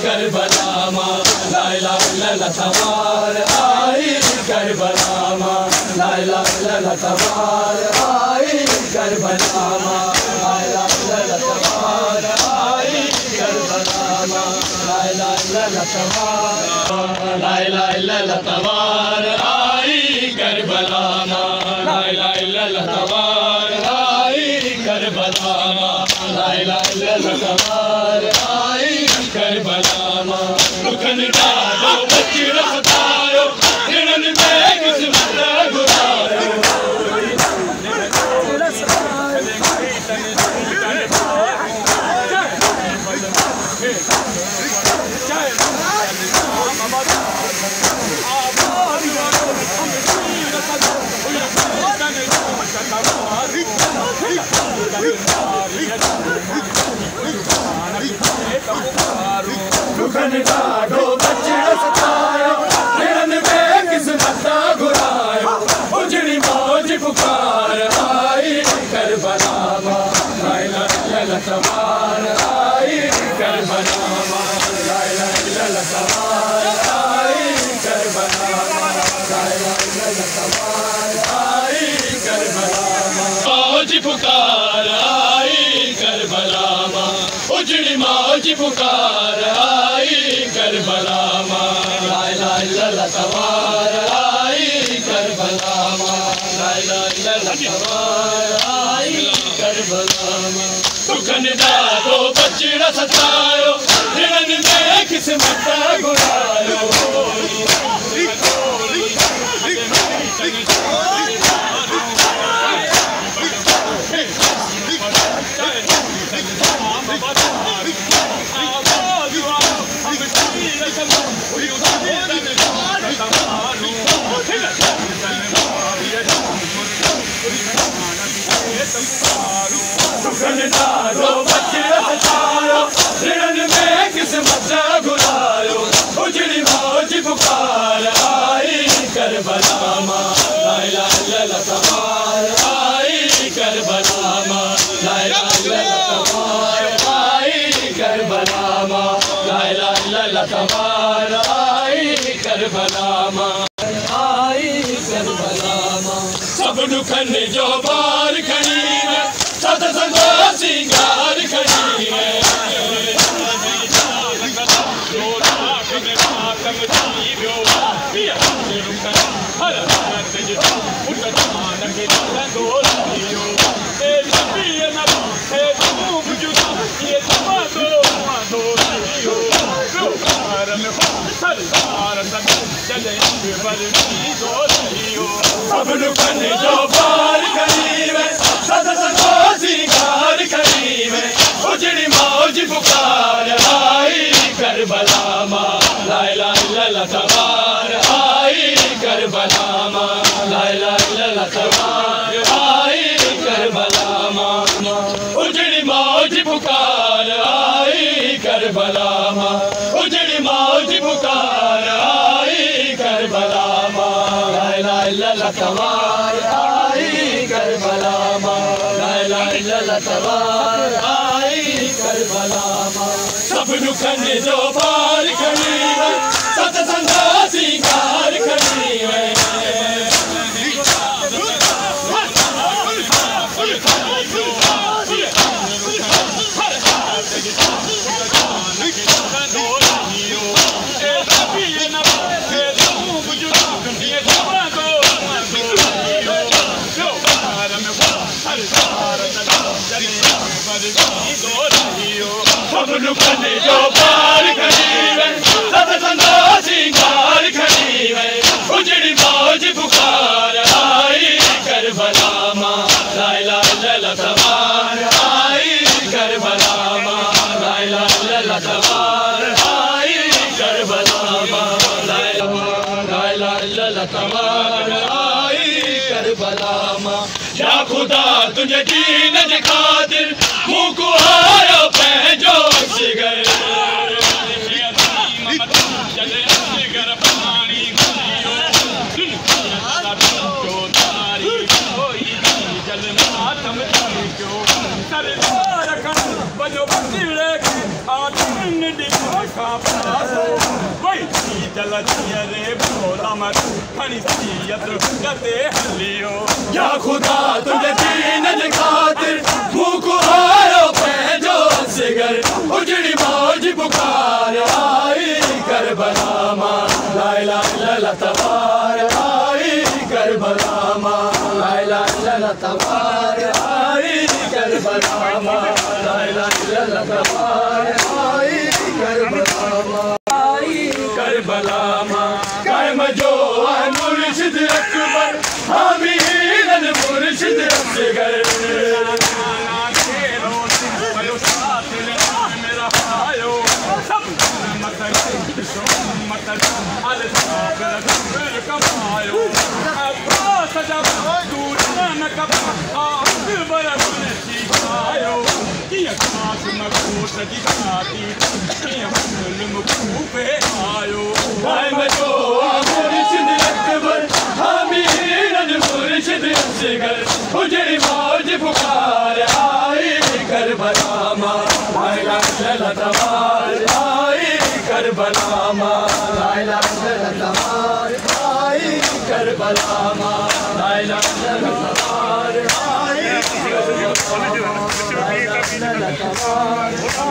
Karbala मां ला इलाहा इल्लल्लाह तवार आई करबला मां ला इलाहा इल्लल्लाह तवार आई करबला मां ला इलाहा इल्लल्लाह तवार आई करबला मां ला इलाहा इल्लल्लाह तवार ला इलाहा इल्लल्लाह तवार आई करबला मां ला इलाहा इल्लल्लाह तवार आई करबला मां ला इलाहा इल्लल्लाह तवार आई करबला मां रुकन डालो बचड़ा सतायो हिरन में किस्मत गुरायो रुकन डालो बचड़ा सतायो हिरन में किस्मत गुरायो उजड़ी मौज पुकार आई करबला मां ला इलाहा इल्लल्लाह तवार आई करबला मां ला इलाहा इल्लल्लाह तवार आई करबला मां ला इलाहा इल्लल्लाह तवार आई करबला मां मौज पुकार आई करबला मां उजड़ी मौज पुकार आई करबला मां ला इलाहा इल्लल्लाह तवार आई करबला मां ला इलाहा इल्लल्लाह तवार आई करबला मां रुकन डालो बचड़ा सतायो हिरन में किस्मत गुरायो रुकन डालो बचड़ा सतायो हिरन में किस्मत गुरायो उजड़ी मौज पुकार आई करबला मां ला इलाहा इल्लल्लाह तवार आई करबला मां ला इलाहा इल्लल्लाह तवार आई करबला मां ला इलाहा इल्लल्लाह तवार आई करबला मां आई करबला मां सब दुखन जो बार खड़ी है सत संगो सिंगार खड़ी है सब दुखन जो बार करीब सत संगो सिंगार करीब उजड़ी मौज पुकार आई करबला मां ला इलाहा इल्लल्लाह तवार आई करबला मां ला इलाहा इल्लल्लाह तवार आई करबला मां उजड़ी मौज पुकार आई करबला मां उजड़ी मौज पुकार आई करबला मां ला इलाहा इल्लल्लाह तवार आई करबला मां ला इलाहा इल्लल्लाह तवार आई करबला मां सब दुखन जो पार खड़ी है सत संगा सिंगार खड़ी है सब दुखन जो पार खड़ी है सत संगा सिंगार खड़ी है उजड़ी मौज पुकार आई करबला मां ला इलाहा इल्लल्लाह तवार आई करबला मां ला इलाहा इल्लल्लाह तवार आई करबला मां ला इलाहा इल्लल्लाह तवार आई करबला मां या खुदा तुझे दीन जे खातिर मुंह को आयो पंहिंजो सिगर सरदार खन वजो बंदीड़े के हाथ में या खुदा तुझे दीन जे खातिर मुंह को आयो पंहिंजो सिगर उजड़ी मौज पुकार आई करबला मां ला इलाहा इल्लल्लाह तबार आई करबला मां ला इलाहा इल्लल्लाह तबार आई करबला मां ला इलाहा इल्लल्लाह तबार आई करबला मां आई करबला मां कायम जो मुर्शिद अकबर हामीन मुर्शिद असगर उजड़ी मौज पुकार आई करबला मां ला इलाहा इल्लल्लाह तबार आई करबला मां ला इलाहा इल्लल्लाह तबार आई करबला मां ला इलाहा इल्लल्लाह तबार आई करबला मां ला इलाहा इल्लल्लाह तबार